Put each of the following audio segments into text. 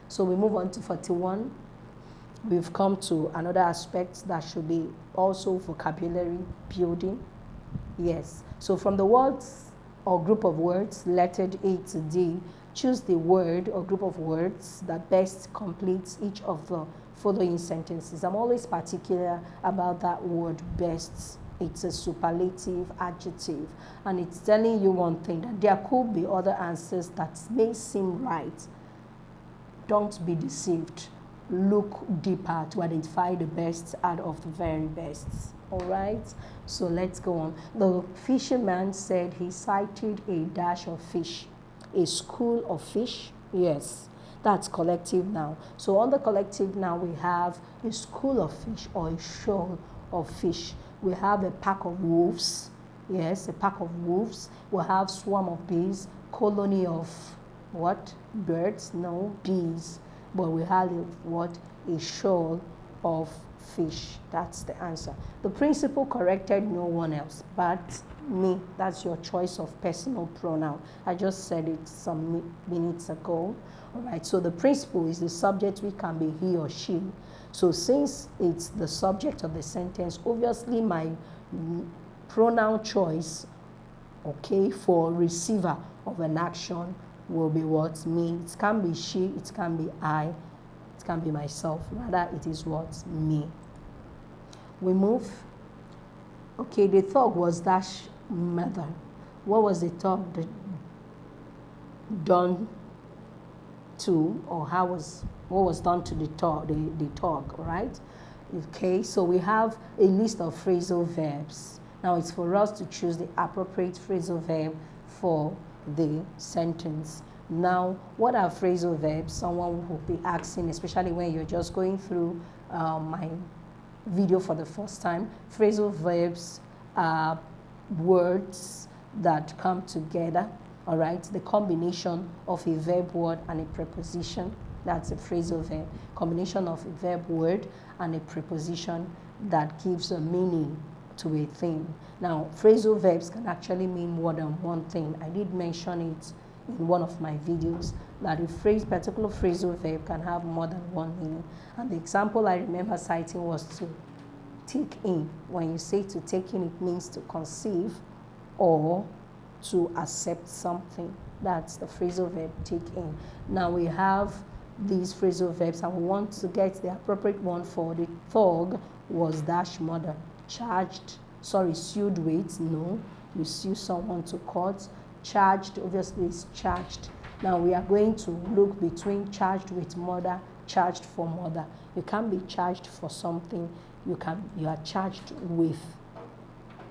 So we move on to 41. We've come to another aspect that should be also vocabulary building. Yes. So from the words or group of words lettered A to D, choose the word or group of words that best completes each of the following sentences. I'm always particular about that word best. It's a superlative adjective, and it's telling you one thing, that there could be other answers that may seem right. Don't be deceived. Look deeper to identify the best out of the very best. All right, so let's go on. The fisherman said he sighted a dash of fish. A school of fish. Yes, that's collective now. So on the collective now, we have a school of fish or a shoal of fish. We have a pack of wolves. Yes, a pack of wolves. We have swarm of bees, colony of what? Birds? No, bees. But we have what? A shoal of fish. That's the answer. The principal corrected no one else but me. That's your choice of personal pronoun. I just said it some minutes ago. All right, so the principal is the subject, which can be he or she. So since it's the subject of the sentence, obviously my pronoun choice, okay, for receiver of an action will be what? Me. It can be she, it can be I, it can be myself. Rather, it is what? Me. We move. Okay, the thug was dash mother. What was the thug done to, or what was done to the thug, right? Okay, so we have a list of phrasal verbs. Now it's for us to choose the appropriate phrasal verb for the sentence. Now, what are phrasal verbs? Someone will be asking, especially when you're just going through my video for the first time. Phrasal verbs are words that come together, all right? The combination of a verb word and a preposition, that's a phrasal verb. Combination of a verb word and a preposition that gives a meaning to a thing. Now, phrasal verbs can actually mean more than one thing. I did mention it in one of my videos, that a particular phrasal verb can have more than one meaning. And the example I remember citing was to take in. When you say to take in, it means to conceive or to accept something. That's the phrasal verb take in. Now we have these phrasal verbs, and we want to get the appropriate one for the thug was dash murder. Sued with, no, you sue someone to court. Charged, obviously, is charged. Now we are going to look between charged with murder, charged for murder. You can't be charged for something you are charged with.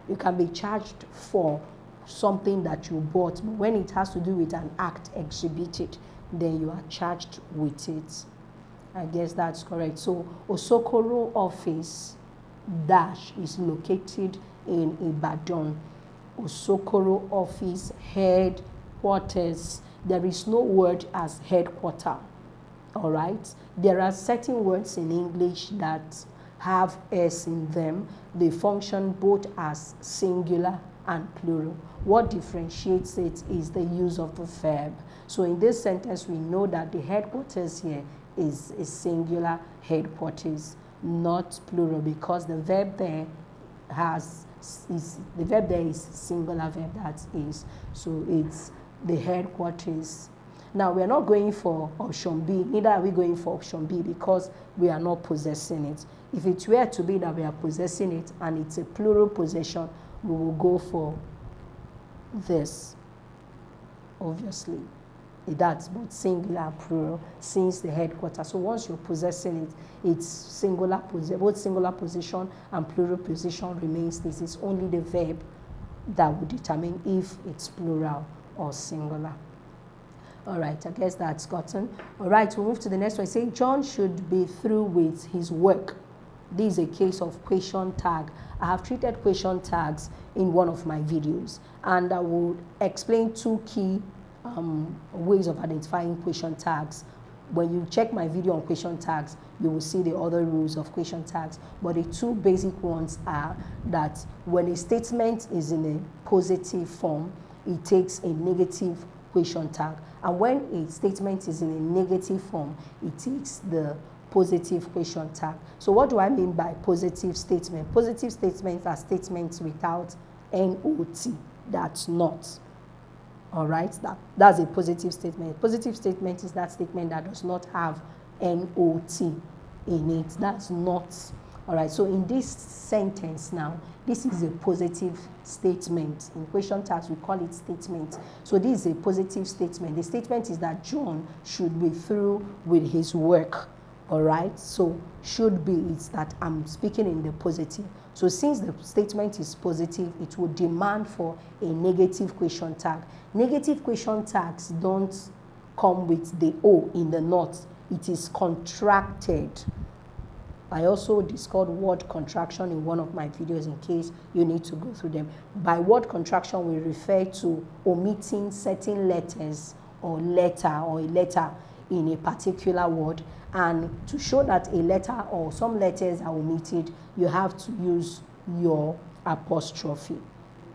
You can be charged for something that you bought, but when it has to do with an act exhibited, then you are charged with it. I guess that's correct. So Osokoro office dash is located in Ibadan. Osokoro office headquarters. There is no word as headquarter. All right. There are certain words in English that have s in them. They function both as singular and plural. What differentiates it is the use of the verb. So in this sentence, we know that the headquarters here is a singular headquarters, not plural, because the verb there is singular verb, that is. So it's the headquarters. Now we are not going for option B, neither are we going for option B, because we are not possessing it. If it were to be that we are possessing it and it's a plural possession, we will go for this, obviously. That's both singular and plural, since the headquarters. So once you're possessing it, it's singular, both singular position and plural position remains. This is only the verb that will determine if it's plural or singular. All right, I guess that's gotten. All right, we'll move to the next one. Say John should be through with his work. This is a case of question tag. I have treated question tags in one of my videos, and I will explain two key ways of identifying question tags. When you check my video on question tags, you will see the other rules of question tags. But the two basic ones are that when a statement is in a positive form, it takes a negative question tag. And when a statement is in a negative form, it takes the positive question tag. So what do I mean by positive statement? Positive statements are statements without not. That's not. All right, that's a positive statement. Positive statement is that statement that does not have not in it. That's not. All right, so in this sentence now, this is a positive statement. In question tags, we call it statement. So this is a positive statement. The statement is that John should be through with his work. All right, so should be is that I'm speaking in the positive. So since the statement is positive, it will demand for a negative question tag. Negative question tags don't come with the O in the not. It is contracted. I also discussed word contraction in one of my videos in case you need to go through them. By word contraction, we refer to omitting certain letters or a letter in a particular word. And to show that a letter or some letters are omitted, you have to use your apostrophe.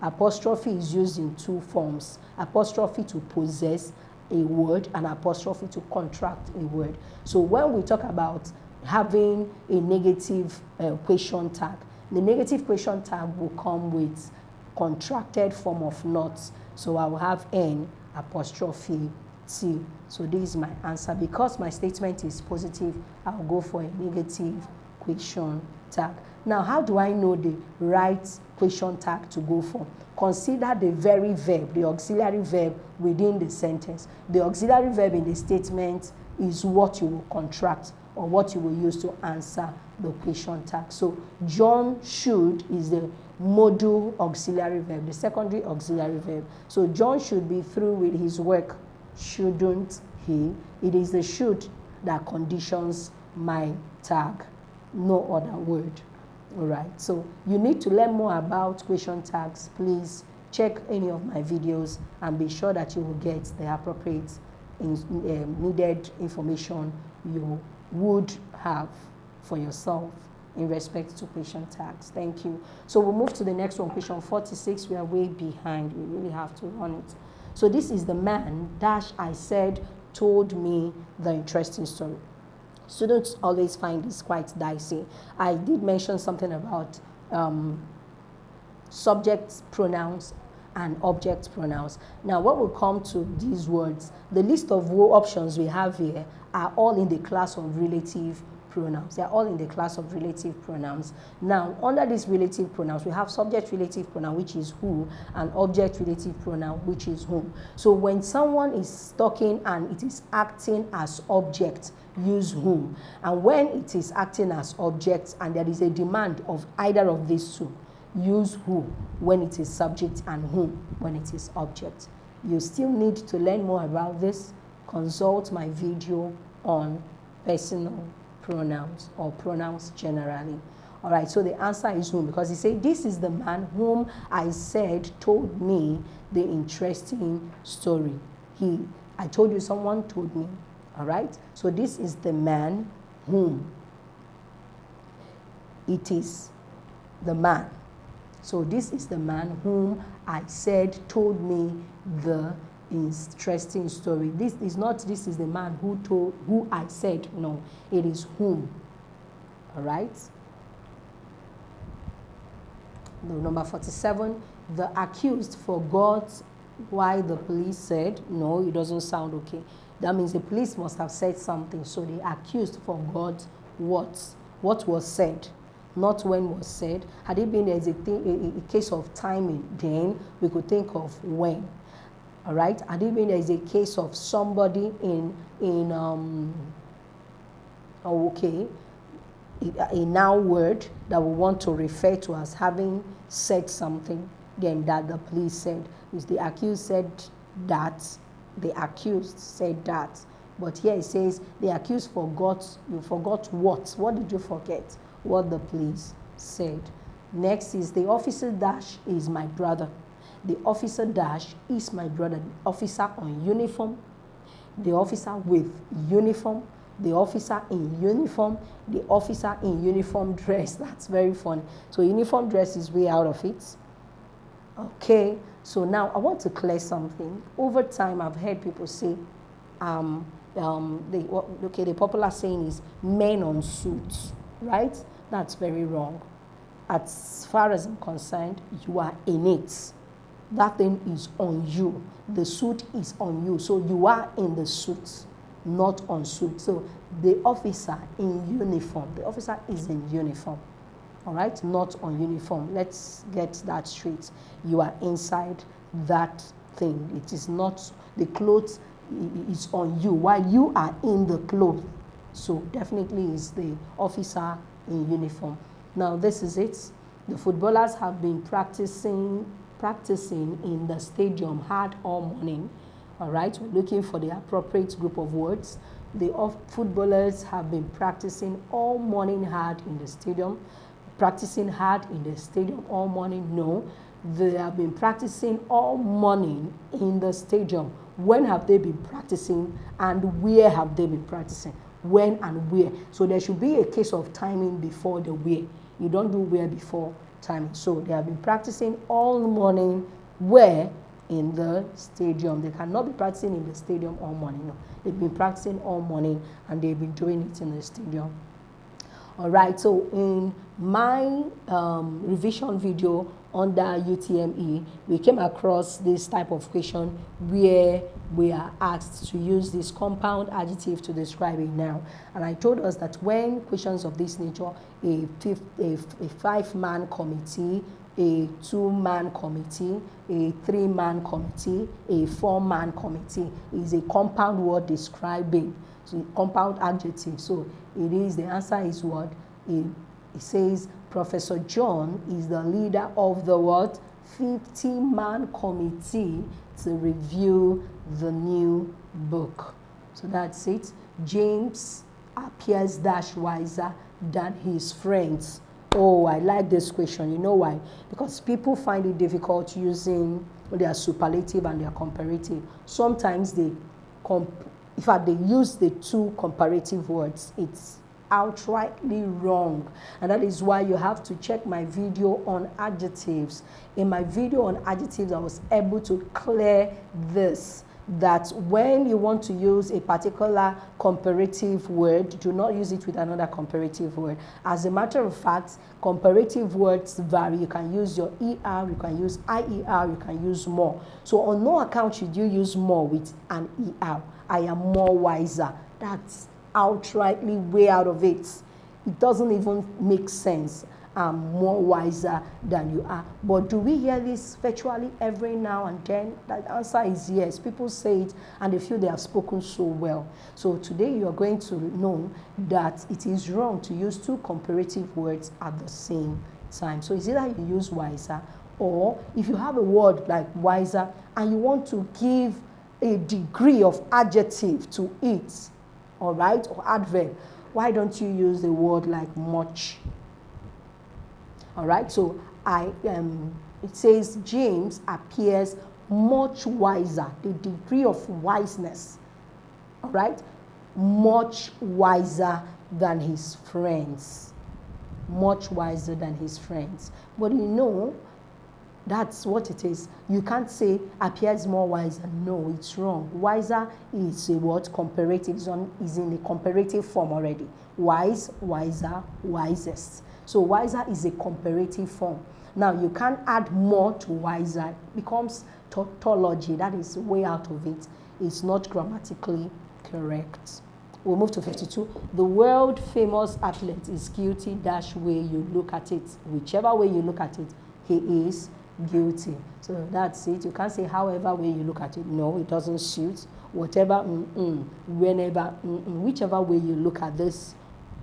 Apostrophe is used in two forms. Apostrophe to possess a word and apostrophe to contract a word. So when we talk about having a negative question tag, the negative question tag will come with contracted form of not. So I will have N apostrophe T. So this is my answer. Because my statement is positive, I'll go for a negative question tag. Now, how do I know the right question tag to go for? Consider the very verb, the auxiliary verb within the sentence. The auxiliary verb in the statement is what you will contract or what you will use to answer the question tag. So John should is the modal auxiliary verb, the secondary auxiliary verb. So John should be through with his work. Shouldn't he? It is the should that conditions my tag, no other word. All right, so you need to learn more about question tags. Please check any of my videos and be sure that you will get the appropriate needed information you would have for yourself in respect to question tags. Thank you. So we'll move to the next one, question 46. We are way behind. We really have to run it. So this is the man dash I said told me the interesting story. Students always find this quite dicey. I did mention something about subject pronouns and object pronouns. Now, when we come to these words, the list of options we have here are all in the class of relative pronouns. They are all in the class of relative pronouns. Now, under these relative pronouns, we have subject relative pronoun, which is who, and object relative pronoun, which is whom. So when someone is talking and it is acting as object, use whom. And when it is acting as object and there is a demand of either of these two, use who when it is subject and whom when it is object. You still need to learn more about this. Consult my video on personal pronouns or pronouns generally. All right, so the answer is whom, because he said, this is the man whom I said told me the interesting story. I told you someone told me. All right, so this is the man whom. It is the man. So this is the man whom I said told me the interesting story. This is not this is the man who I said. No, it is whom. All right. Number 47, the accused forgot why the police said. No, it doesn't sound okay. That means the police must have said something. So the accused forgot what was said, not when was said. Had it been a case of timing, then we could think of when. All right. Had it been there is a case of somebody a noun word that we want to refer to as having said something, then that the police said. Is the accused said that, the accused said that. But here it says the accused forgot. You forgot what? What did you forget? What the police said. Next is the officer dash is my brother. The officer dash is my brother. The officer on uniform. The officer with uniform. The officer in uniform. The officer in uniform dress. That's very funny. So uniform dress is way out of it. Okay, so now I want to clear something. Over time, I've heard people say, the popular saying is men on suits, right? That's very wrong. As far as I'm concerned, you are in it. That thing is on you. The suit is on you. So you are in the suit, not on suit. So the officer in uniform, the officer is in uniform. All right, not on uniform. Let's get that straight. You are inside that thing. It is not, the clothes is on you while you are in the clothes. So definitely is the officer in uniform. Now this is it. The footballers have been practicing in the stadium hard all morning. All right, we're looking for the appropriate group of words. The footballers have been practicing all morning hard in the stadium. Practicing hard in the stadium all morning? No, they have been practicing all morning in the stadium. When have they been practicing and where have they been practicing? When and where. So there should be a case of timing before the where. You don't do where before timing. So they have been practicing all morning where? In the stadium. They cannot be practicing in the stadium all morning. No, they've been practicing all morning and they've been doing it in the stadium. All right, so in my revision video under UTME, we came across this type of question where we are asked to use this compound adjective to describe a noun. And I told us that when questions of this nature, a 5-man committee, a 2-man committee, a 3-man committee, a 4-man committee is a compound word describing. So compound adjective. So it is, the answer is what? It says Professor John is the leader of the what? 50-man committee to review the new book. So that's it. James appears dash wiser than his friends. Oh, I like this question. You know why? Because people find it difficult using their superlative and their comparative. Sometimes they in fact, they use the two comparative words. It's outrightly wrong. And that is why you have to check my video on adjectives. In my video on adjectives, I was able to clear this, that when you want to use a particular comparative word, do not use it with another comparative word. As a matter of fact, comparative words vary. You can use your ER, you can use IER, you can use more. So on no account should you use more with an ER. I am more wiser. That's outrightly way out of it. It doesn't even make sense. I'm more wiser than you are. But do we hear this virtually every now and then? The answer is yes. People say it and they feel they have spoken so well. So today you are going to know that it is wrong to use two comparative words at the same time. So it's either you use wiser, or if you have a word like wiser and you want to give a degree of adjective to it, all right, or adverb, why don't you use the word like much? All right, so it says James appears much wiser, the degree of wiseness, all right, much wiser than his friends, much wiser than his friends. But you know, that's what it is. You can't say appears more wiser. No, it's wrong. Wiser is a word comparative, is in a comparative form already. Wise, wiser, wisest. So wiser is a comparative form. Now you can't add more to wiser. It becomes tautology. That is way out of it. It's not grammatically correct. We'll move to 52. The world famous athlete is guilty dash way you look at it. Whichever way you look at it, he is guilty. So that's it. You can't say however way you look at it. No, it doesn't suit. Whatever, whenever, whichever way you look at this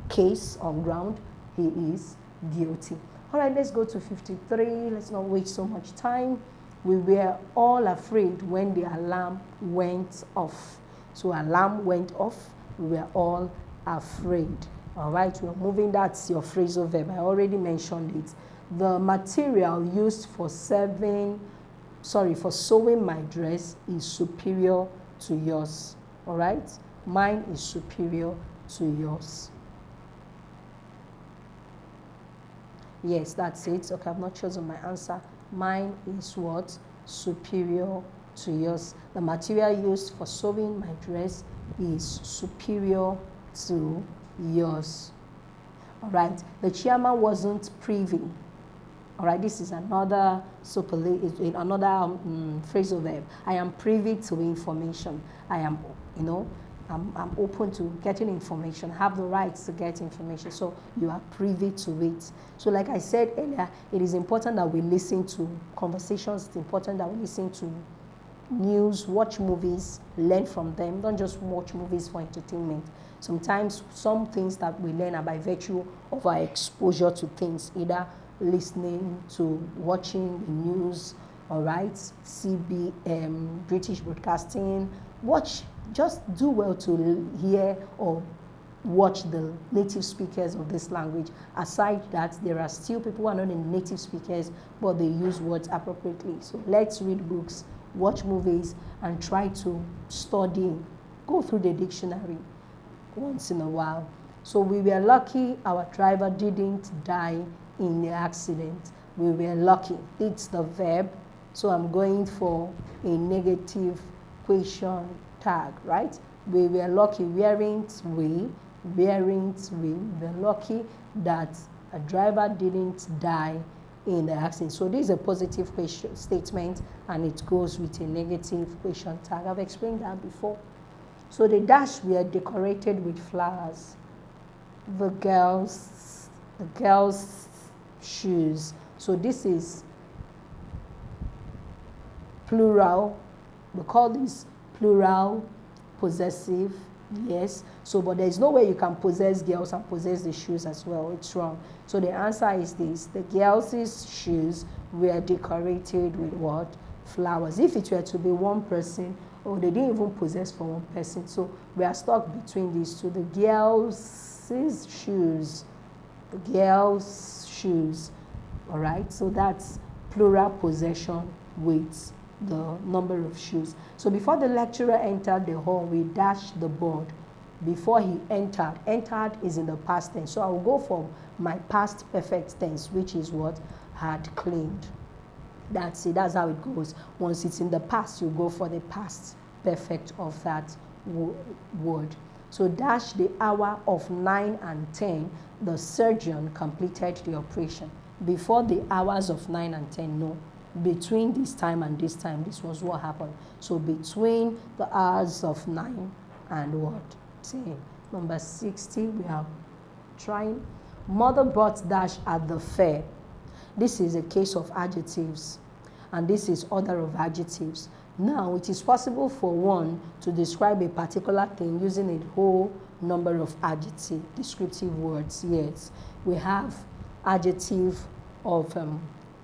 case on ground, he is guilty. All right, let's go to 53. Let's not waste so much time. We were all afraid when the alarm went off. So alarm went off. We were all afraid. All right, we're moving. That's your phrasal verb. I already mentioned it. The material used for sewing my dress is superior to yours. All right, mine is superior to yours. Yes, that's it. Okay, I've not chosen my answer Mine is what? Superior to yours. The material used for sewing my dress is superior to yours. All right. The chairman wasn't privy. All right. This is another phrasal verb. I am privy to information. I am, I'm open to getting information, have the rights to get information. So you are privy to it. So like I said earlier, it is important that we listen to conversations. It's important that we listen to news, watch movies, learn from them. Don't just watch movies for entertainment. Sometimes some things that we learn are by virtue of our exposure to things, either listening to, watching the news, all right, British Broadcasting. Watch, just do well to hear or watch the native speakers of this language. Aside that, there are still people who are not in native speakers, but they use words appropriately. So let's read books, watch movies, and try to study, go through the dictionary once in a while. So we were lucky our driver didn't die in the accident. We were lucky. It's the verb. So I'm going for a negative question tag, right? We were lucky. Weren't we? Weren't we? We were lucky that a driver didn't die in the accident. So this is a positive question statement, and it goes with a negative question tag. I've explained that before. So the dash were decorated with flowers. The girls' shoes. So this is plural. We call this plural possessive. Yes. So, but there is no way you can possess girls and possess the shoes as well. It's wrong. So the answer is this. The girls' shoes were decorated with what? Flowers. If it were to be one person, they didn't even possess for one person. So we are stuck between these two. The girls' shoes. The girls' shoes. All right. So that's plural possession with the number of shoes. So before the lecturer entered the hall, we dashed the board. Before he entered. Entered is in the past tense. So I will go for my past perfect tense, which is what? Had claimed. That's it. That's how it goes. Once it's in the past, you go for the past perfect of that word. So dash the hour of 9 and 10, the surgeon completed the operation. Before the hours of 9 and 10, no. Between this time and this time, this was what happened. So between the hours of 9 and what? 10. Number 60, we are trying. Mother bought dash at the fair. This is a case of adjectives, and this is order of adjectives. Now, it is possible for one to describe a particular thing using a whole number of adjective, descriptive words. Yes, we have adjective of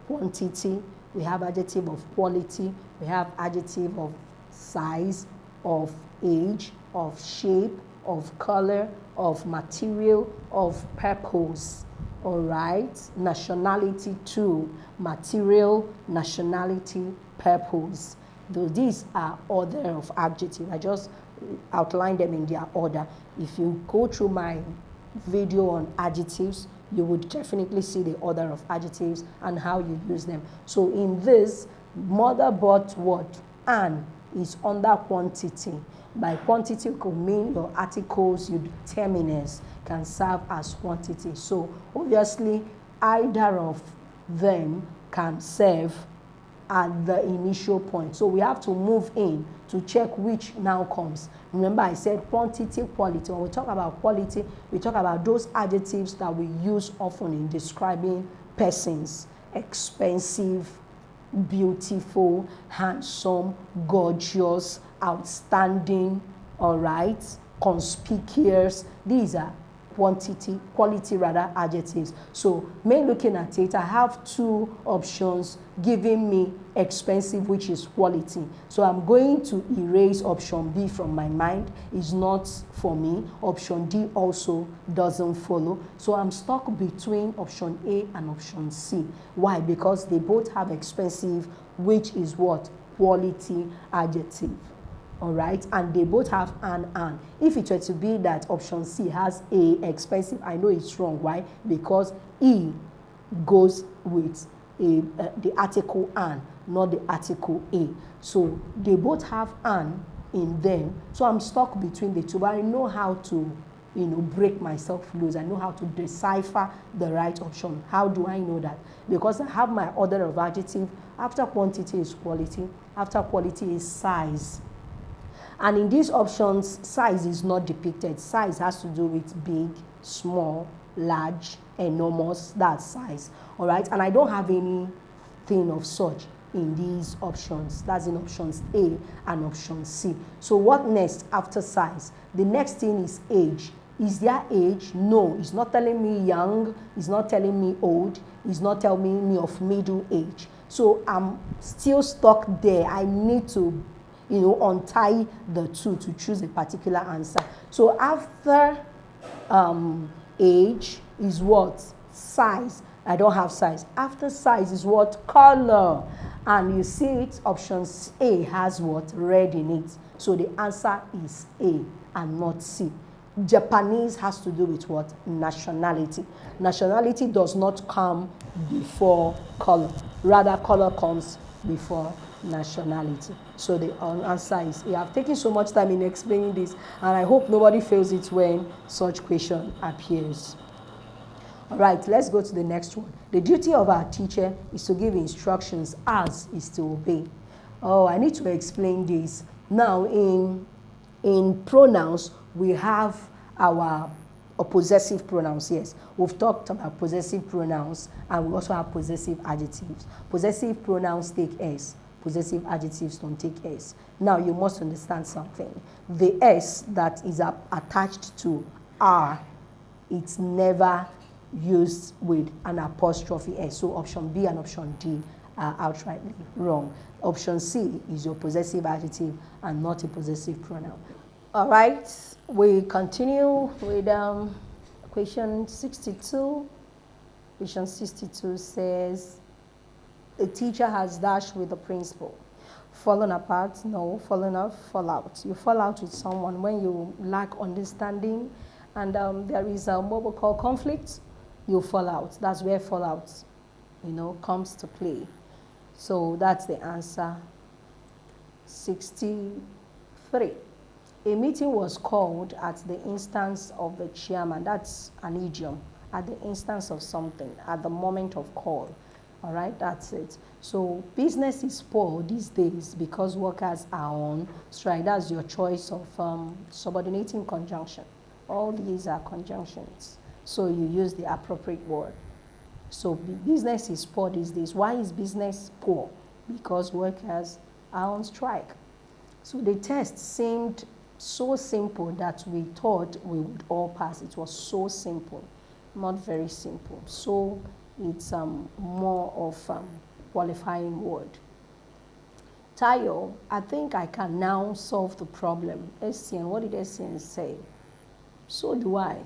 quantity, we have adjective of quality, we have adjective of size, of age, of shape, of color, of material, of purpose. All right, nationality too, material, nationality, purpose. Though these are order of adjective. I just outlined them in their order. If you go through my video on adjectives, you would definitely see the order of adjectives and how you use them. So in this, mother bought what? An is under quantity. By quantity could mean your articles, your determiners can serve as quantity. So obviously, either of them can serve at the initial point. So we have to move in to check which now comes. Remember I said quantity, quality. When we talk about quality, we talk about those adjectives that we use often in describing persons. Expensive, beautiful, handsome, gorgeous, outstanding, all right, conspicuous. These are quality rather adjectives. So me looking at it, I have two options giving me expensive, which is quality. So I'm going to erase option B from my mind. It's not for me. Option D also doesn't follow. So I'm stuck between option A and option C. Why? Because they both have expensive, which is what? Quality adjective. All right, and they both have an. If it were to be that option C has A, expensive, I know it's wrong. Why? Because E goes with the article an, not the article a. So they both have an in them. So I'm stuck between the two, but I know how to, break myself loose. I know how to decipher the right option. How do I know that? Because I have my order of adjective. After quantity is quality. After quality is size. And in these options, size is not depicted. Size has to do with big, small, large, enormous. That's size. All right. And I don't have anything of such in these options. That's in options A and option C. So what next after size? The next thing is age. Is there age? No, it's not telling me young, it's not telling me old, it's not telling me of middle age. So I'm still stuck there. I need to, untie the two to choose a particular answer. So after age is what? Size. I don't have size. After size is what? Color. And you see it, option A has what? Red in it. So the answer is A and not C. Japanese has to do with what? Nationality. Nationality does not come before color. Rather, color comes before nationality. So the answer is A. I've taken so much time in explaining this, and I hope nobody fails it when such question appears. All right, let's go to the next one. The duty of our teacher is to give instructions, as is to obey. Oh, I need to explain this. Now, in pronouns, we have our possessive pronouns. Yes, we've talked about possessive pronouns, and we also have possessive adjectives. Possessive pronouns take S. Possessive adjectives don't take S. Now, you must understand something. The S that is attached to R, it's never used with an apostrophe S. So option B and option D are outrightly wrong. Option C is your possessive adjective and not a possessive pronoun. All right, we continue with question 62. Question 62 says, a teacher has dashed with the principal. Fallen apart? No. Fallen off? Fall out. You fall out with someone when you lack understanding and there is what we call conflict. You fall out. That's where fallout, comes to play. So that's the answer. 63. A meeting was called at the instance of the chairman. That's an idiom. At the instance of something, at the moment of call. All right, that's it. So business is poor these days because workers are on strike. That's your choice of subordinating conjunction. All these are conjunctions. So you use the appropriate word. So business is poor these days. Why is business poor? Because workers are on strike. So the test seemed so simple that we thought we would all pass. It was so simple, not very simple. So it's more of qualifying word. Tayo, I think I can now solve the problem. Etienne, what did Etienne say? So do I.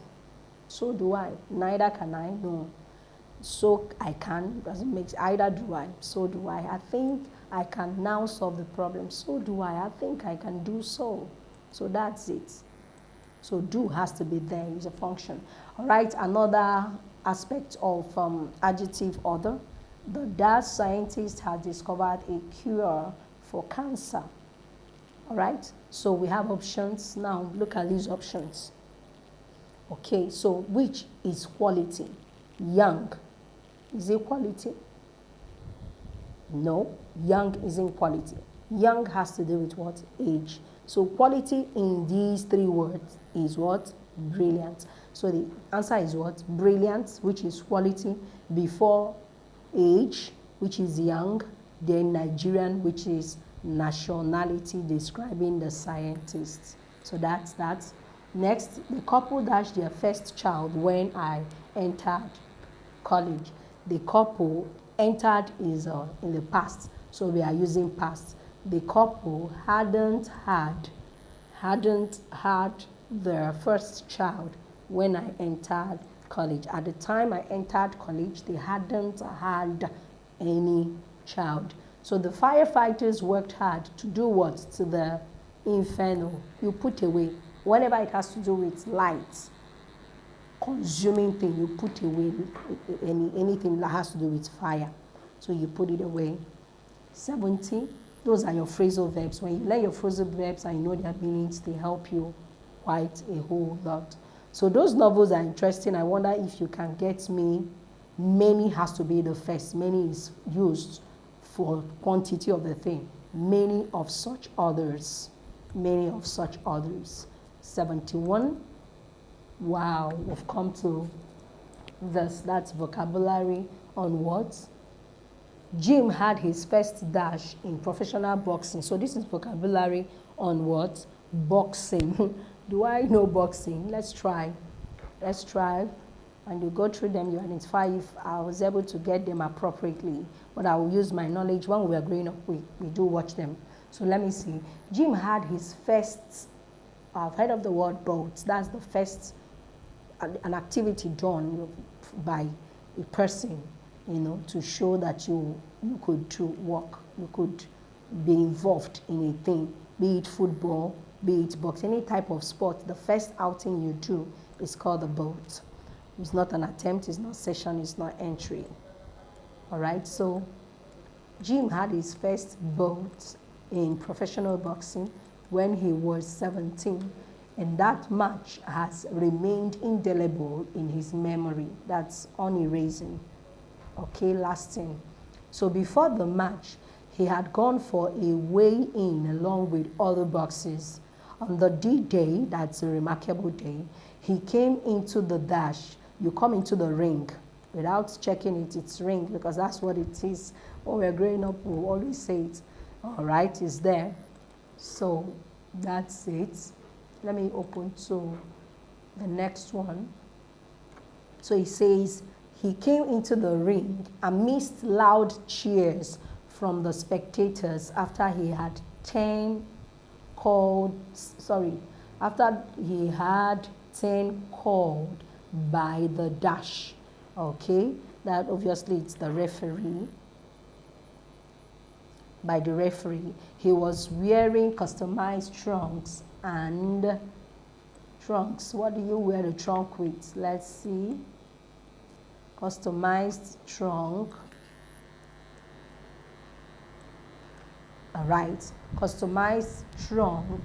So do I. Neither can I. No. So I can. Doesn't make sense. Either do I. So do I. I think I can now solve the problem. So do I. I think I can do so. So that's it. So do has to be there. It's a function. All right. Another aspect of adjective order. The Dutch scientist has discovered a cure for cancer. All right. So we have options. Now look at these options. Okay, so which is quality? Young. Is it quality? No, young isn't quality. Young has to do with what? Age. So quality in these three words is what? Brilliant. So the answer is what? Brilliant, which is quality, before age, which is young, then Nigerian, which is nationality, describing the scientist. So that's that. Next, the couple dashed their first child when I entered college. The couple entered is in the past, so we are using past. The couple hadn't had their first child when I entered college. At the time I entered college, they hadn't had any child. So the firefighters worked hard to do what? To the inferno. You put away. Whenever it has to do with light, consuming thing, you put away anything that has to do with fire. so you put it away. 70, those are your phrasal verbs. When you learn your phrasal verbs and you know their meanings, they help you quite a whole lot. So those novels are interesting. I wonder if you can get me, many has to be the first. Many is used for quantity of the thing. Many of such others. Many of such others. 71. Wow, we've come to this. That's vocabulary on what? Jim had his first dash in professional boxing. So this is vocabulary on what? Boxing. Do I know boxing? Let's try. Let's try. And you go through them, you identify if I was able to get them appropriately. But I will use my knowledge. When we were growing up, we do watch them. So let me see. Jim had his first, I've heard of the word boat. That's the first, an activity done by a person, you know, to show that you could work, you could be involved in a thing, be it football, be it boxing, any type of sport. The first outing you do is called the boat. It's not an attempt, it's not session, it's not entry. All right, so Jim had his first bout in professional boxing when he was 17, and that match has remained indelible in his memory. That's unerasing, okay, lasting. So before the match, he had gone for a weigh-in along with other boxers. On the D-Day, that's a remarkable day, he came into the dash. You come into the ring without checking it, it's ring, because that's what it is. When we're growing up, we always say it. All right, it's there. So that's it. Let me open to the next one. So he says, he came into the ring amidst loud cheers from the spectators after he had 10 called by the dash. Okay, that obviously it's the referee. By the referee, he was wearing customized trunks and trunks. What do you wear the trunk with? Let's see. Customized trunk. All right, customized trunk.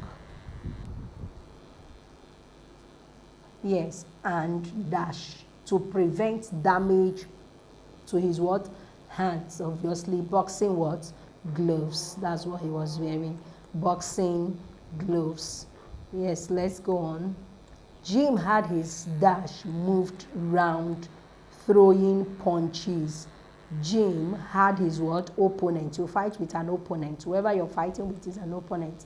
Yes, and dash, to prevent damage to his what? Hands. Obviously, boxing what? Gloves. That's what he was wearing. Boxing gloves. Yes, let's go on. Jim had his dash moved round, throwing punches. Jim had his what? Opponent. You fight with an opponent. Whoever you're fighting with is an opponent.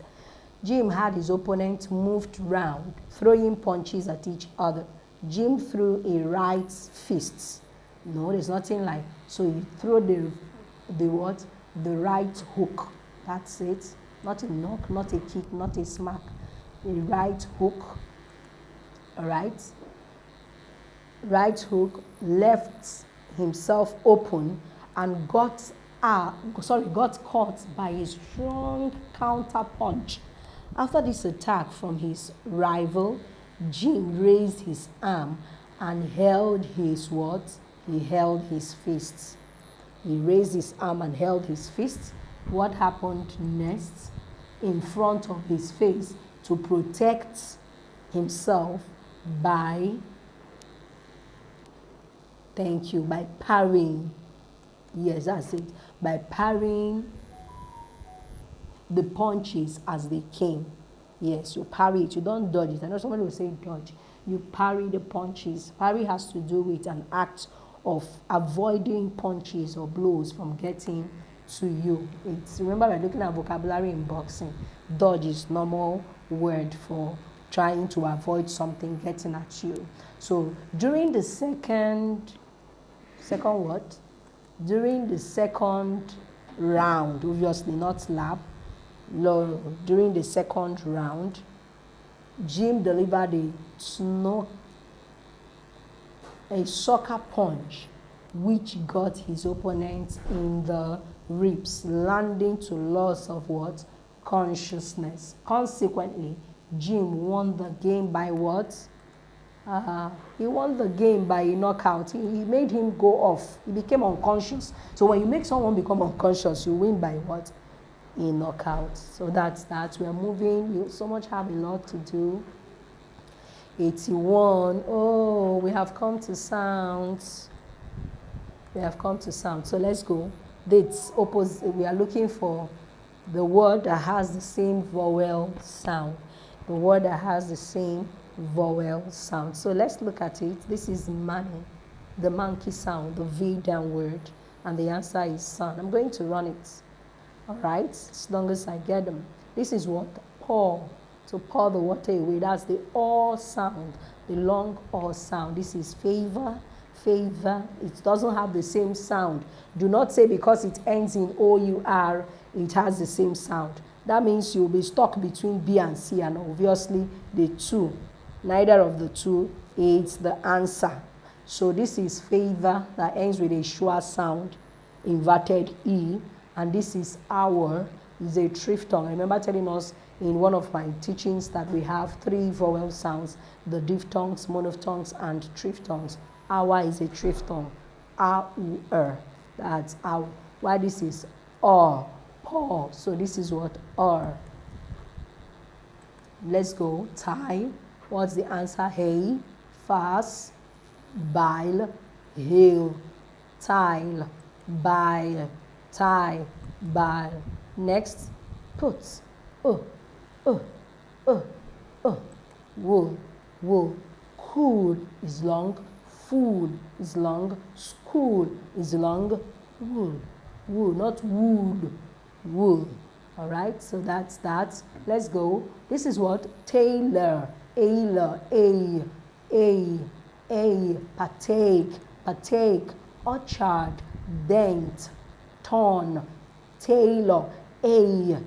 Jim had his opponent moved round, throwing punches at each other. Jim threw a right fist. No, there's nothing like. So you throw the what? The right hook. That's it. Not a knock, not a kick, not a smack. A right hook. All right. Right hook, left himself open and got caught by a strong counter punch. After this attack from his rival, Jim raised his arm and held his what? He held his fist. He raised his arm and held his fist. What happened next? In front of his face to protect himself by, thank you, by parrying. Yes, that's it. By parrying the punches as they came. Yes, you parry it. You don't dodge it. I know somebody will say dodge. You parry the punches. Parry has to do with an act of avoiding punches or blows from getting to you. Remember, we're looking at vocabulary in boxing. Dodge is normal word for trying to avoid something getting at you. So during the second what? During the second round, obviously not lap, during the second round, Jim delivered a sucker punch which got his opponent in the ribs, landing to loss of what? Consciousness. Consequently, Jim won the game by what? He won the game by a knockout. He made him go off. He became unconscious. So when you make someone become unconscious, you win by what? A knockout. So that's that. We are moving. You so much have a lot to do. 81. Oh, we have come to sounds. We have come to sound. So let's go. Dates opposite. We are looking for the word that has the same vowel sound. The word that has the same vowel sound. So let's look at it. This is money, the monkey sound, the V down word, and the answer is son. I'm going to run it. All right, as long as I get them. This is what? Pour. To pour the water away. That's the or sound, the long or sound. This is favor. Favor. It doesn't have the same sound. Do not say because it ends in O-U-R, it has the same sound. That means you'll be stuck between B and C, and obviously the two. Neither of the two is the answer. So this is favor that ends with a schwa sound, inverted E, and this is hour, is a triphthong. I remember telling us in one of my teachings that we have 3 vowel sounds, the diphthongs, monophthongs, and triphthongs. Hour is a triphthong. A-U-R. That's hour. Why this is or, pour. So this is what? Or. Let's go. Tie. What's the answer? Hey, fast, bile, heel, tile, bile, tie, bile. Next, put. Wool, wool. Cool is long, food is long, school is long, wool, wool, not wood, wool. All right, so that's that. Let's go. This is what? Tailor, ailer, a, partake, partake, orchard, dent, torn, tailor, a,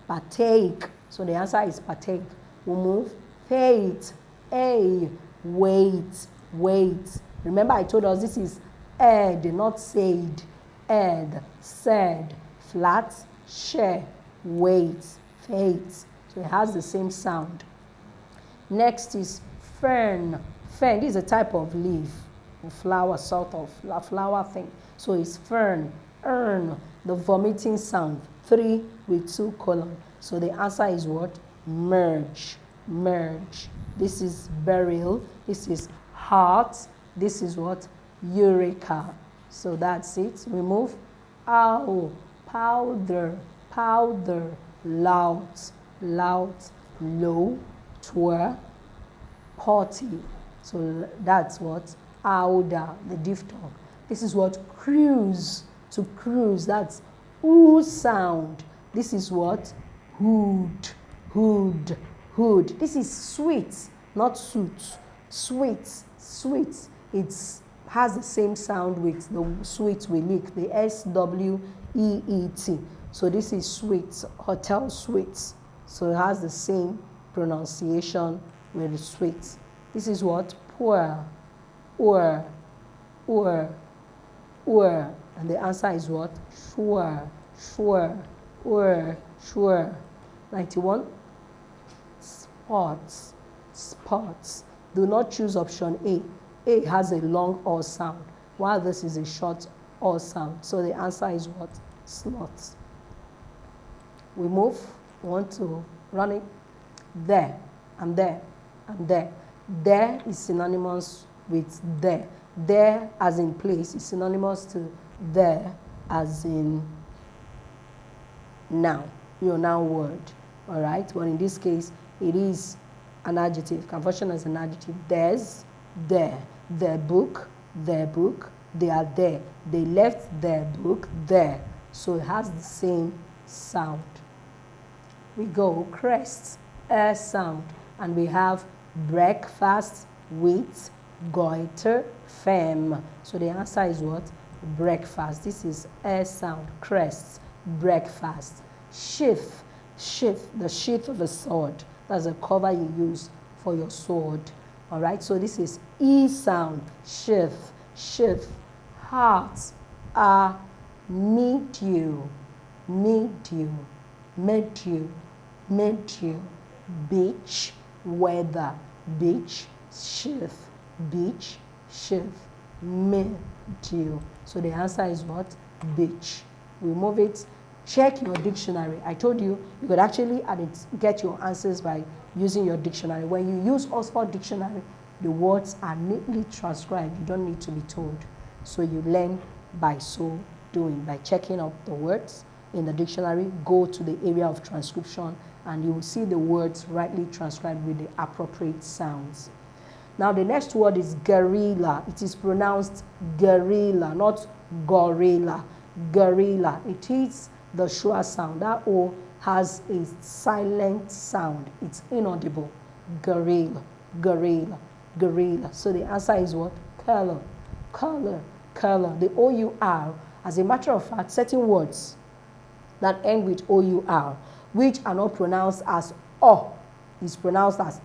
partake. So the answer is partake. We move. Fate, a, wait, wait. Remember I told us this is ed, not said. Ed, said, flat, share, wait, fate. So it has the same sound. Next is fern. Fern, this is a type of leaf, a flower, sort of a flower thing. So it's fern. Earn, the vomiting sound. 3 with 2 colon. So the answer is what? Merge, merge. This is burial. This is heart. This is what? Eureka. So that's it. We move. Owl, powder, powder, loud, loud, low, twir, potty. So that's what? Ouder, the diphthong. This is what? Cruise, to cruise. That's oo sound. This is what? Hood, hood, hood. This is sweet, not suit. Sweet, sweet. It has the same sound with the sweet we lick, the S-W-E-E-T. So this is sweet, hotel suites. So it has the same pronunciation with the sweet. This is what? Poor, or, and the answer is what? Sure, sure, sure. 91. Spots, spots. Do not choose option A. A has a long or sound, while this is a short or sound. So the answer is what? Slots. We move. We want to run it. There, and there, and there. There is synonymous with there. There as in place is synonymous to there as in noun, your noun word. All right, but in this case, it is an adjective, can function as an adjective. There's, there, their book, they are there. They left their book there. So it has the same sound. We go crest, air sound, and we have breakfast, wheat, goiter, femme. So the answer is what? Breakfast. This is air sound, crest, breakfast. Sheath, sheath, the sheath of a sword. That's a cover you use for your sword. All right, so this is E sound, sheath, sheath. Heart, meet you, meet you, meet you, meet you. Beach, weather, beach, sheath, beach, shift, deal. So the answer is what? Beach. Remove it. Check your dictionary. I told you you could actually get your answers by using your dictionary. When you use Oxford Dictionary, the words are neatly transcribed. You don't need to be told. So you learn by so doing, by checking up the words in the dictionary. Go to the area of transcription and you will see the words rightly transcribed with the appropriate sounds. Now the next word is guerrilla. It is pronounced guerrilla, not gorilla. Guerrilla. It is the schwa sound. That O has a silent sound. It's inaudible. Guerrilla, guerrilla, guerrilla. So the answer is what? Color, color, color. The O-U-R. As a matter of fact, certain words that end with O-U-R, which are not pronounced as O, is pronounced as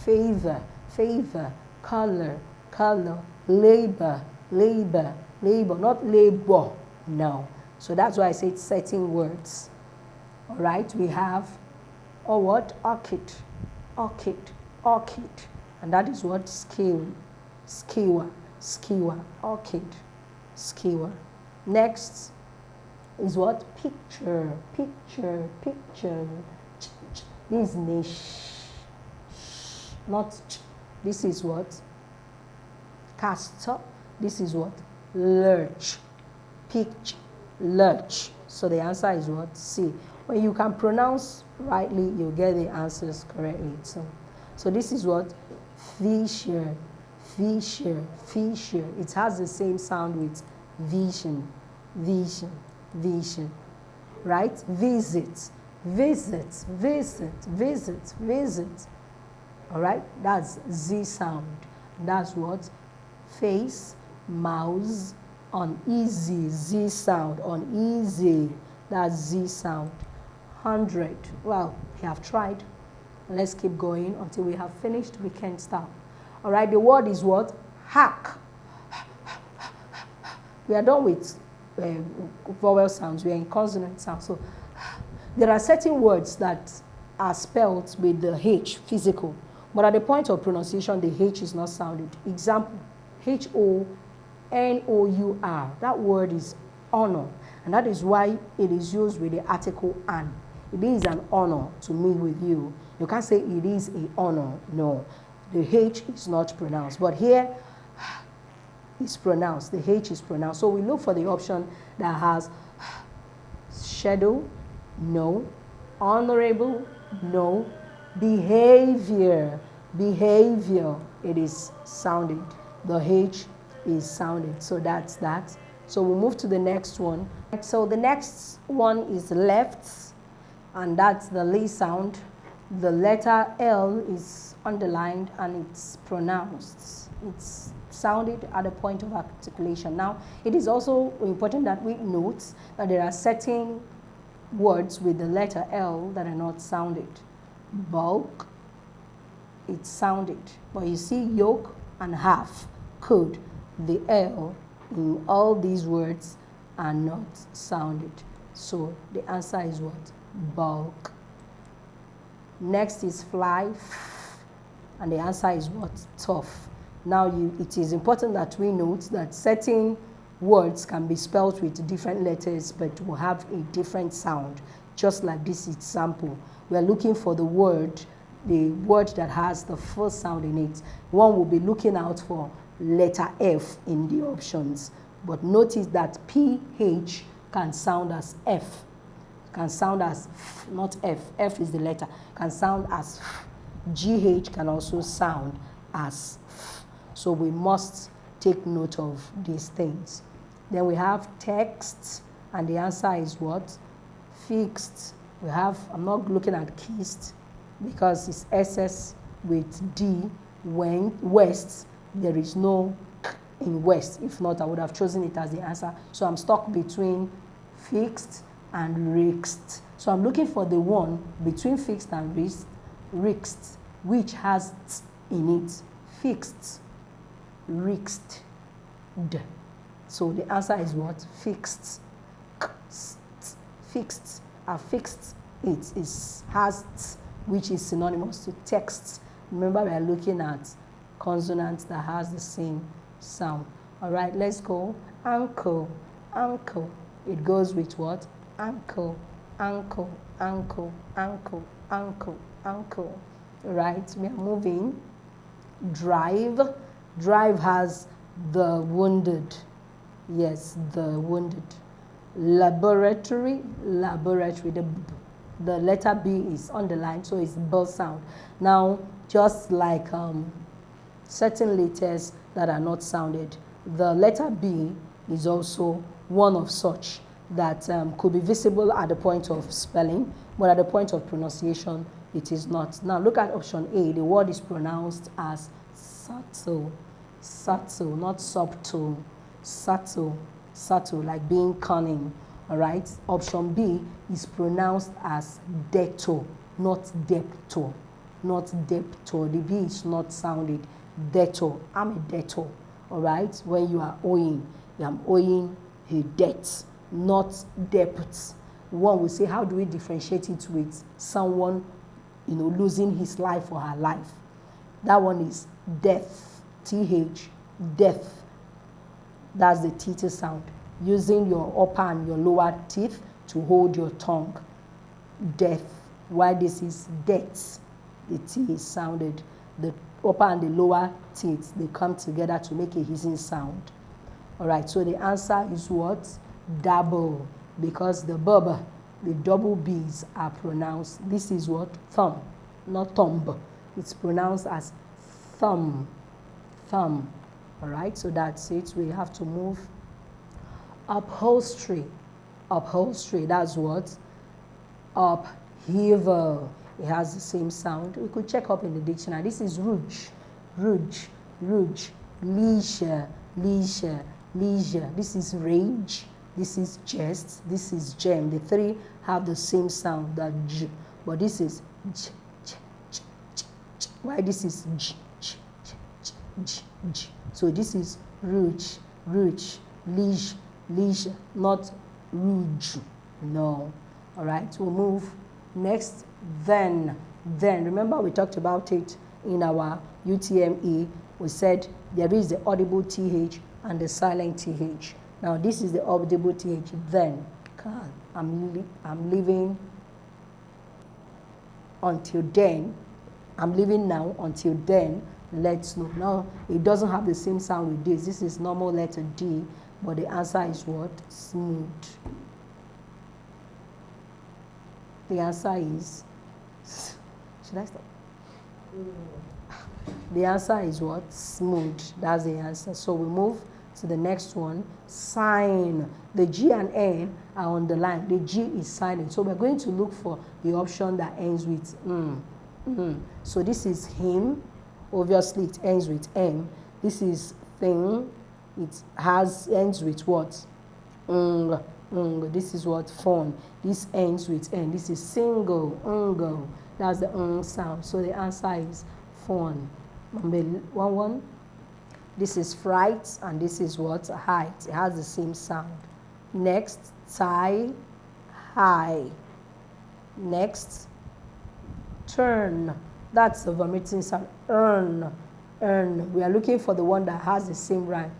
favor, favor, color, color, labor, labor, labor, not labor, no. So that's why I said certain words. All right, we have, or what? Orchid, orchid, orchid, and that is what? Skewer, skewer, skewer, orchid, skewer. Next is what? Picture, picture, picture. This is niche, not ch. This is what? Castor. This is what? Lurch. Pitch, lurch. So the answer is what? C. When you can pronounce rightly, you get the answers correctly. So this is what? Fisher, fisher, fisher. It has the same sound with vision, vision, vision. Right? Visit, visit, visit, visit, visit. All right? That's Z sound. That's what? Face, mouse, uneasy, Z sound, uneasy. That's Z sound. 100. Well, we have tried. Let's keep going until we have finished. We can't stop. All right, the word is what? Hack. We are done with vowel sounds. We are in consonant sounds. So there are certain words that are spelled with the H, physical. But at the point of pronunciation, the H is not sounded. Example, H-O-N-O-U-R. That word is honor. And that is why it is used with the article an. It is an honor to meet with you. You can't say it is an honor. No. The H is not pronounced. But here, it's pronounced. The H is pronounced. So we look for the option that has shadow, no. Honorable, no. Behavior, behavior, it is sounded. The H is sounded. So that's that. So we'll move to the next one. So the next one is left, and that's the L sound. The letter L is underlined and it's pronounced. It's sounded at the point of articulation. Now, it is also important that we note that there are certain words with the letter L that are not sounded. Bulk, it's sounded. But you see yoke and half, could, the L in all these words are not sounded. So the answer is what? Bulk. Next is fly, and the answer is what? Tough. Now it is important that we note that certain words can be spelled with different letters but will have a different sound. Just like this example, we are looking for the word that has the first sound in it. One will be looking out for letter F in the options. But notice that PH can sound as F, can sound as F, not F. F is the letter, can sound as F. GH can also sound as F. So we must take note of these things. Then we have text, and the answer is what? Fixed. We have, I'm not looking at kissed because it's SS with D. When west, there is no K in west. If not, I would have chosen it as the answer. So I'm stuck between fixed and rixed. So I'm looking for the one between fixed and rixed, which has t in it. Fixed, rixed, d. So the answer is what? Fixed. Fixed. Affixed, it has t, which is synonymous to text. Remember, we are looking at consonants that has the same sound. All right, let's go. Ankle, ankle. It goes with what? Ankle, ankle, ankle, ankle, ankle, ankle. All right, we are moving. Drive. Drive has the wounded. Yes, the wounded. Laboratory, laboratory. The letter B is underlined, so it's B sound. Now, just like certain letters that are not sounded, the letter B is also one of such that could be visible at the point of spelling, but at the point of pronunciation, it is not. Now, look at option A. The word is pronounced as subtle, subtle, not subtle, subtle, subtle, like being cunning. All right. Option B is pronounced as debtor, not debtor, not debtor. The B is not sounded. Debtor. I'm a debtor. All right. When you are owing, I'm owing a debt, not debt. One will say, how do we differentiate it with someone, losing his life or her life? That one is death. TH, death. That's the teeth sound. Using your upper and your lower teeth to hold your tongue. Death. Why this is death? The T is sounded. The upper and the lower teeth, they come together to make a hissing sound. All right, so the answer is what? Double. Because the verb, the double B's are pronounced. This is what? Thumb, not thumb. It's pronounced as thumb. Thumb. All right, so that's it. We have to move. Upholstery. Upholstery, that's what? Upheaval. It has the same sound. We could check up in the dictionary. This is rouge, rouge, rouge. Leisure, leisure, leisure. This is rage. This is jest. This is gem. The three have the same sound, that J. But this is J, J, J, J, J. Why this is J, J, J, J, J, J. So this is rouge, rouge, leisure, leisure, not rouge. No. All right, we'll move. Next, then. Then. Remember we talked about it in our UTME. We said there is the audible TH and the silent TH. Now this is the audible TH. Then. God, I'm living until then. I'm living now until then. Let's know. Now, it doesn't have the same sound with this. This is normal letter D, but the answer is what? Smooth. The answer is, should I stop? The answer is what? Smooth. That's the answer. So we move to the next one. Sign. The G and N are on the line. The G is silent. So we're going to look for the option that ends with So this is him. Obviously, it ends with M. This is thing. It ends with what? This is what? Phone. This ends with N. This is single. That's the sound. So the answer is phone. Number one. This is fright, and this is what? Height. It has the same sound. Next, tie, high. Next, turn. That's the vomiting sound. Earn. We are looking for the one that has the same rhyme.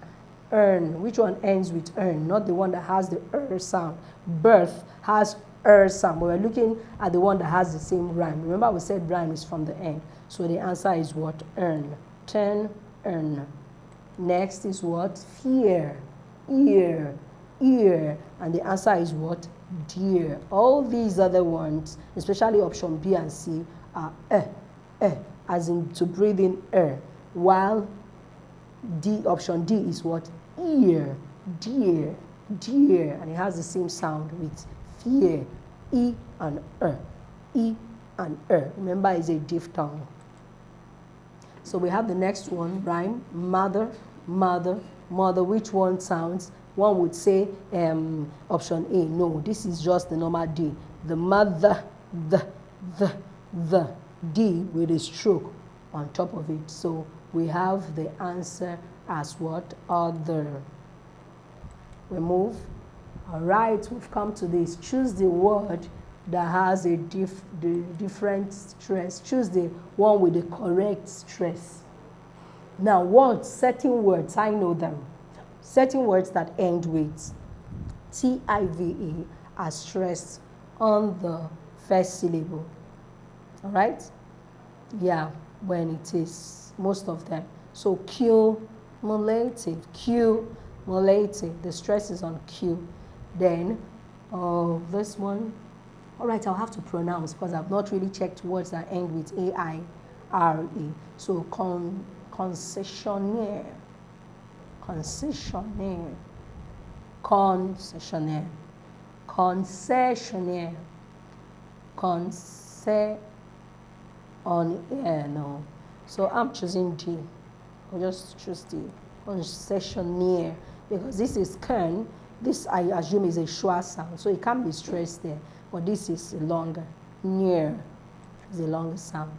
Earn. Which one ends with earn? Not the one that has the sound. Birth has sound, but we're looking at the one that has the same rhyme. Remember we said rhyme is from the end. So the answer is what? Earn. Turn, earn. Next is what? Fear. Ear. And the answer is what? Dear. All these other ones, especially option B and C, are as in to breathe in air, while option D is what? Ear, dear, and it has the same sound with fear, E and Remember, it's a diphthong. So we have the next one, rhyme, mother. Which one sounds? One would say option A. No, this is just the normal D. The mother, the D with a stroke on top of it. So we have the answer as what? Other. We move. All right, we've come to this. Choose the word that has a different stress. Choose the one with the correct stress. Now, words, certain words, I know them. Certain words that end with TIVE are stressed on the first syllable. All right? Yeah, when it is most of them. So cumulative, the stress is on Q. Then this one, all right, I'll have to pronounce because I've not really checked words that end with AIRE. So concessionaire, concessionaire, concessionaire, concessionaire, on air, no. So I'm choosing D. I'll just choose D. Concessionaire, because this is con. This I assume is a schwa sound, so it can't be stressed there. But this is longer. Near is a longer sound.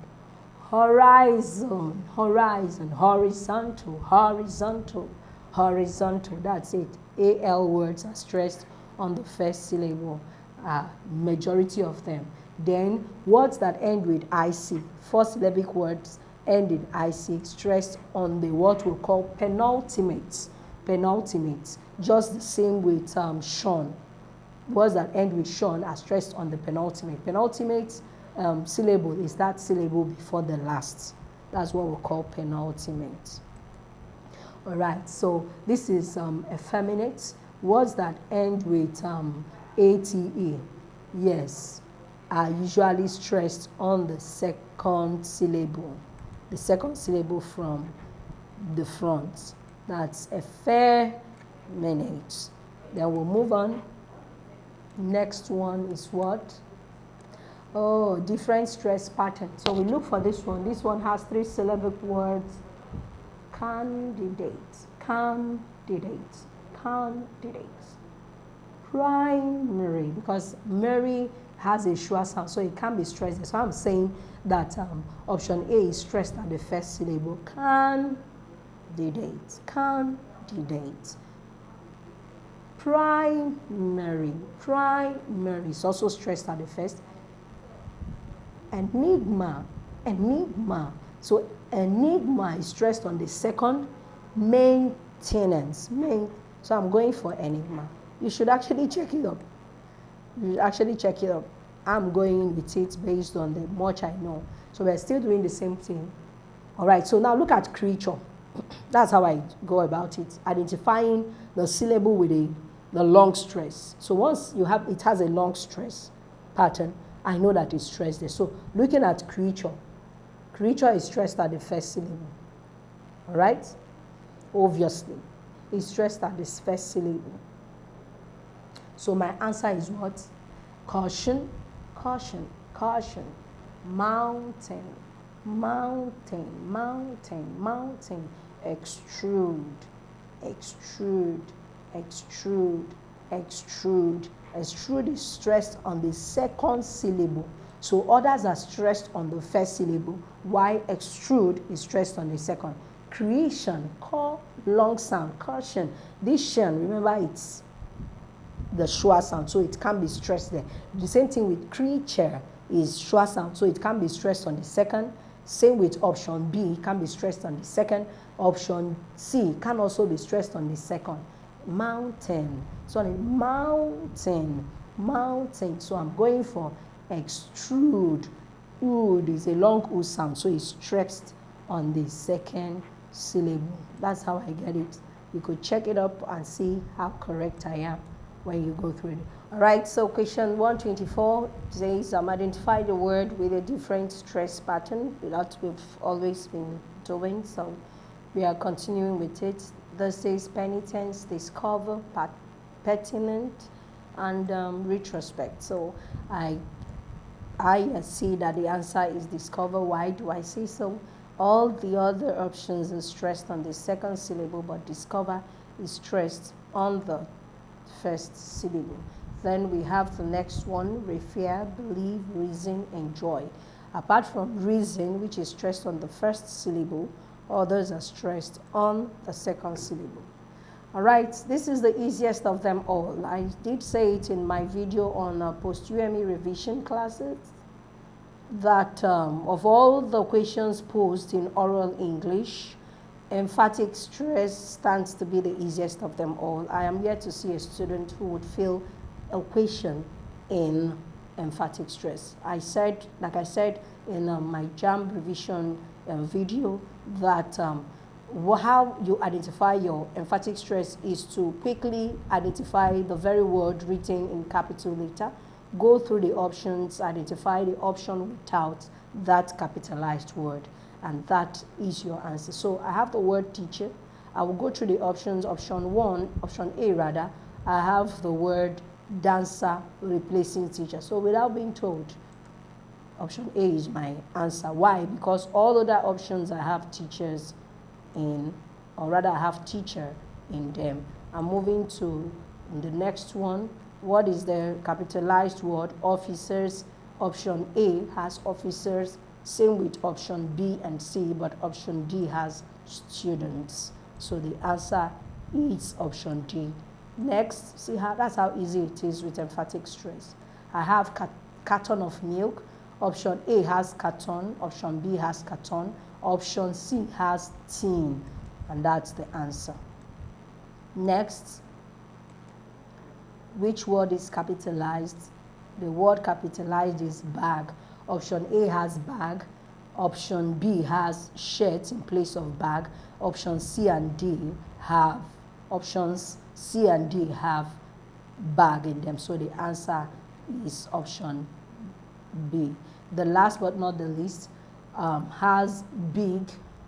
Horizon, horizon, horizontal, horizontal, horizontal. That's it. AL words are stressed on the first syllable. Majority of them. Then words that end with IC, four-syllabic words end in IC, stressed on the what we call penultimate. Penultimate. Just the same with Sean. Words that end with Sean are stressed on the penultimate. Penultimate syllable is that syllable before the last. That's what we call penultimate. All right, so this is effeminate. Words that end with ATE, yes, are usually stressed on the second syllable. The second syllable from the front. That's effeminate. Then we'll move on. Next one is what? Oh, different stress pattern. So we look for this one. This one has three syllabic words. Candidate, candidate, candidate. Primary, because Mary has a schwa sound, so it can be stressed. So I'm saying that option A is stressed at the first syllable. Candidate, candidate. Primary, primary is also stressed at the first. Enigma, enigma. So enigma is stressed on the second. Maintenance, so I'm going for enigma. You should actually check it up. You should actually check it up. I'm going with it based on the much I know. So we're still doing the same thing. All right, so now look at creature. That's how I go about it. Identifying the syllable with the long stress. So once you have, it has a long stress pattern, I know that it's stressed there. So looking at creature, creature is stressed at the first syllable. All right? Obviously, it's stressed at this first syllable. So my answer is what? Caution, caution, caution. Mountain, mountain, mountain, mountain. Extrude, extrude, extrude, extrude. Extrude is stressed on the second syllable. So others are stressed on the first syllable, while extrude is stressed on the second. Creation, call, long sound, caution. This shan, remember it's the schwa sound, so it can be stressed there. The same thing with creature is schwa sound, so it can be stressed on the second. Same with option B, it can be stressed on the second. Option C can also be stressed on the second. Mountain, sorry, mountain, mountain. So I'm going for extrude. Ood is a long oo sound, so it's stressed on the second syllable. That's how I get it. You could check it up and see how correct I am when you go through it. All right, so question 124 says identify the word with a different stress pattern. That we've always been doing, so we are continuing with it. This says penitence, discover, pertinent, and retrospect. So I see that the answer is discover. Why do I say so? All the other options are stressed on the second syllable, but discover is stressed on the first syllable. Then we have the next one, refer, believe, reason, enjoy. Apart from reason, which is stressed on the first syllable, others are stressed on the second syllable. All right, this is the easiest of them all. I did say it in my video on post-UME revision classes that of all the questions posed in oral English, emphatic stress stands to be the easiest of them all. I am yet to see a student who would fail a question in emphatic stress. Like I said in my JAM revision video, that how you identify your emphatic stress is to quickly identify the very word written in capital letter, go through the options, identify the option without that capitalized word, and that is your answer. So I have the word teacher. I will go through the options. Option A rather, I have the word dancer replacing teacher. So without being told, option A is my answer. Why? Because all other options I have teachers in, or rather I have teacher in them. I'm moving to the next one. What is the capitalized word? Officers. Option A has officers. Same with option B and C, but option D has students. So the answer is option D. Next, see how that's how easy it is with emphatic stress. I have carton of milk. Option A has carton. Option B has carton. Option C has tin, and that's the answer. Next, which word is capitalized? The word capitalized is bag. Option A has bag. Option B has shirt in place of bag. Options C and D have bag in them. So the answer is option B. The last but not the least has big.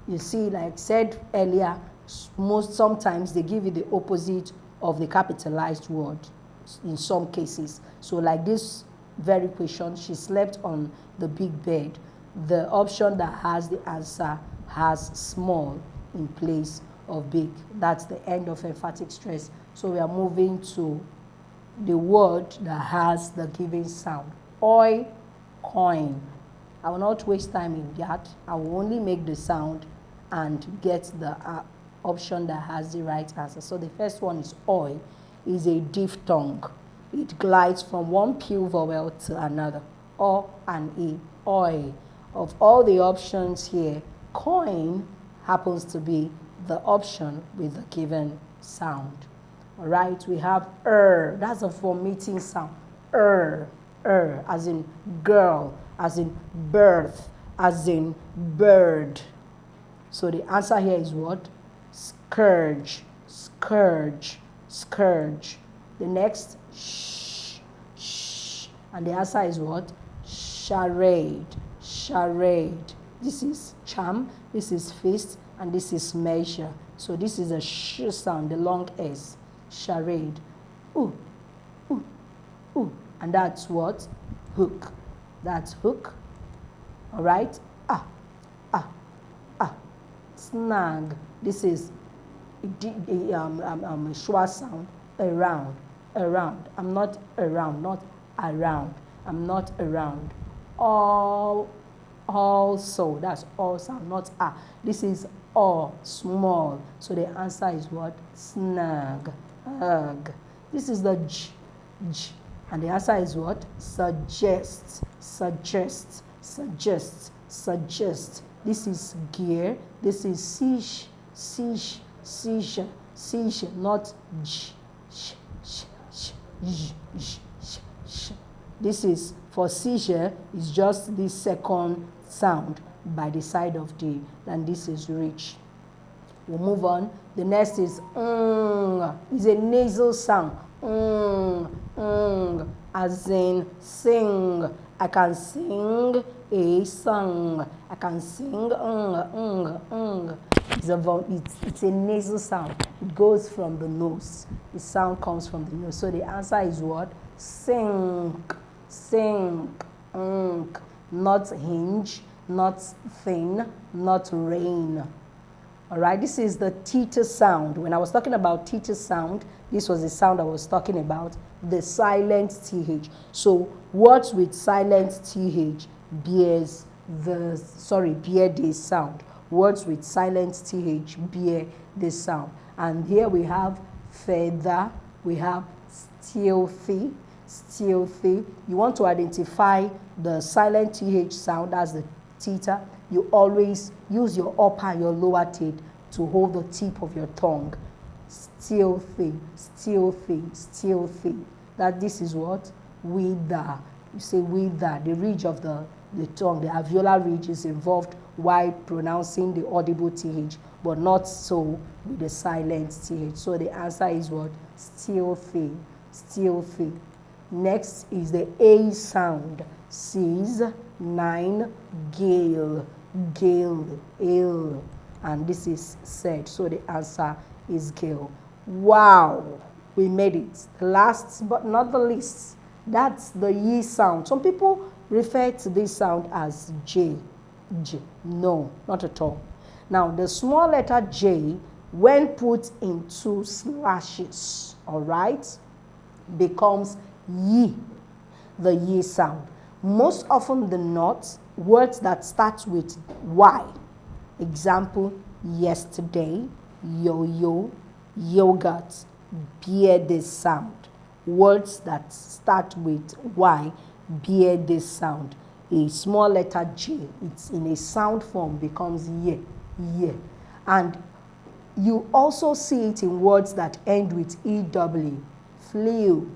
You see, like I said earlier, sometimes they give you the opposite of the capitalized word in some cases. So like this very question, she slept on the big bed. The option that has the answer has small in place of big. That's the end of emphatic stress. So we are moving to the word that has the given sound. Oi, coin. I will not waste time in that. I will only make the sound and get the option that has the right answer. So the first one is oi, is a diphthong. It glides from one pure vowel to another. O and E, oi. Of all the options here, coin happens to be the option with the given sound. All right, we have that's a vomiting sound. As in girl, as in birth, as in bird. So the answer here is what? Scourge, scourge, scourge. The next, shh. And the answer is what? Charade, charade. This is charm, this is feast, and this is measure. So this is a sh sound, the long S. Charade. Ooh, ooh, ooh. And that's what? Hook. That's hook. All right? Snag. This is a schwa sound. Around, around. I'm not around, not around. I'm not around. Also, that's all sound, not a. This is all, small. So the answer is what? Snag, hug. This is the j. And the answer is what? Suggest, suggest, suggest, suggest. This is gear. This is siege, siege, seizure, seizure, not j. This is for seizure, is just the second sound by the side of D, and this is reach. We'll move on. The next is is a nasal sound. As in sing. I can sing a song. I can sing It's a nasal sound. It goes from the nose. The sound comes from the nose. So the answer is what? Sink, sink, not hinge, not thin, not rain. All right, this is the theta sound. When I was talking about theta sound, this was the sound I was talking about, the silent TH. So words with silent TH bear this sound. Words with silent TH bear this sound. And here we have feather. We have stealthy, stealthy. You want to identify the silent TH sound as the theta. You always use your upper and your lower teeth to hold the tip of your tongue. Stealthy, stealthy, stealthy. That this is what? Wither. You say wither. The ridge of the tongue, the alveolar ridge is involved while pronouncing the audible TH, but not so with the silent TH. So the answer is what? Stealthy, stealthy. Next is the A sound. Seas, 9, gale, gale, ill. And this is said. So the answer is gale. Wow, we made it. Last but not the least, that's the Y sound. Some people refer to this sound as J. J. No, not at all. Now, the small letter J, when put into slashes, all right, becomes Y, the Y sound. Most often than not, words that start with Y. Example, yesterday, yo-yo, yogurt, bear this sound. Words that start with Y bear this sound. A small letter J, it's in a sound form, becomes ye, ye. And you also see it in words that end with EW. Flew,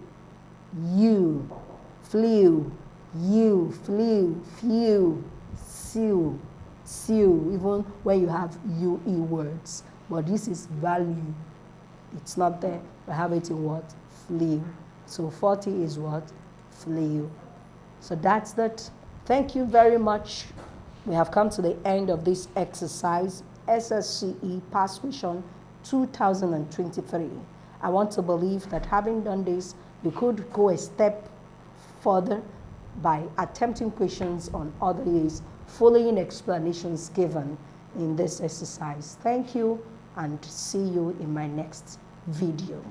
you, flew, you, flew, few, sew, sew, even when you have UE words. But this is value. It's not there. We have it in what? Flew. So 40 is what? Flew. So that's that. Thank you very much. We have come to the end of this exercise, SSCE Persuasion 2023. I want to believe that having done this, you could go a step further by attempting questions on other days, following explanations given in this exercise. Thank you and see you in my next video.